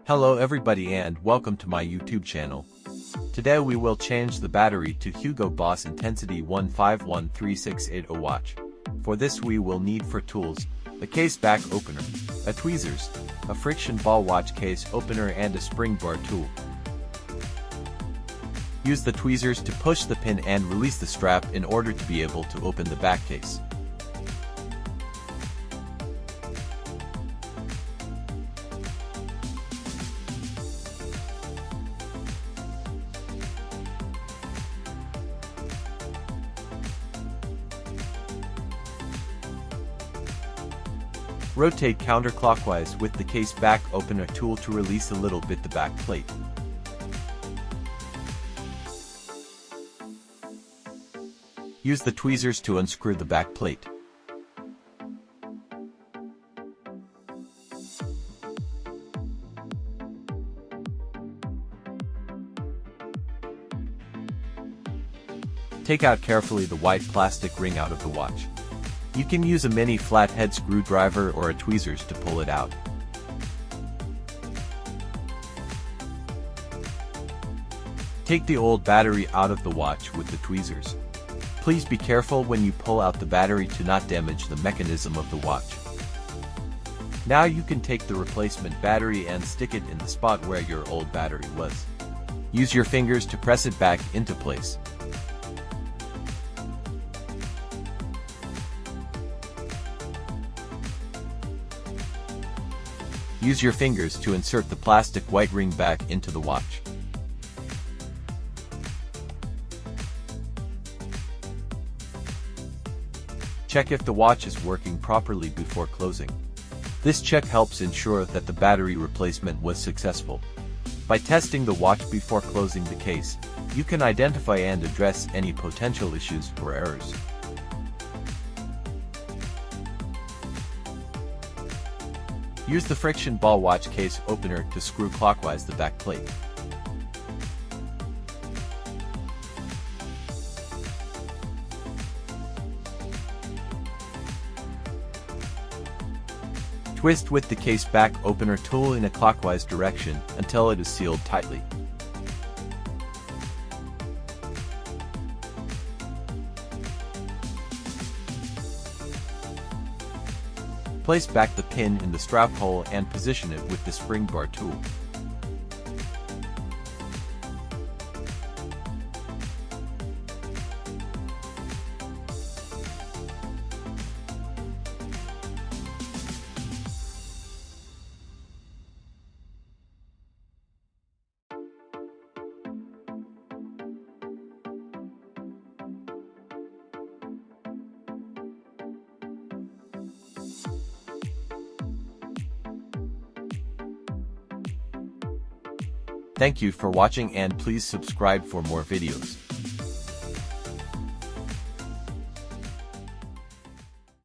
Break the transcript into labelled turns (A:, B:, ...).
A: Hello everybody and welcome to my YouTube channel. Today we will change the battery to HUGO BOSS Intensity 151368 watch. For this we will need for tools, a case back opener, a tweezers, a friction ball watch case opener and a spring bar tool. Use the tweezers to push the pin and release the strap in order to be able to open the back case. Rotate counterclockwise with the case back opener tool to release a little bit the back plate. Use the tweezers to unscrew the back plate. Take out carefully the white plastic ring out of the watch. You can use a mini flathead screwdriver or a tweezers to pull it out. Take the old battery out of the watch with the tweezers. Please be careful when you pull out the battery to not damage the mechanism of the watch. Now you can take the replacement battery and stick it in the spot where your old battery was. Use your fingers to press it back into place. Use your fingers to insert the plastic white ring back into the watch. Check if the watch is working properly before closing. This check helps ensure that the battery replacement was successful. By testing the watch before closing the case, you can identify and address any potential issues or errors. Use the friction ball watch case opener to screw clockwise the back plate. Twist with the case back opener tool in a clockwise direction until it is sealed tightly. Place back the pin in the strap hole and position it with the spring bar tool. Thank you for watching and please subscribe for more videos.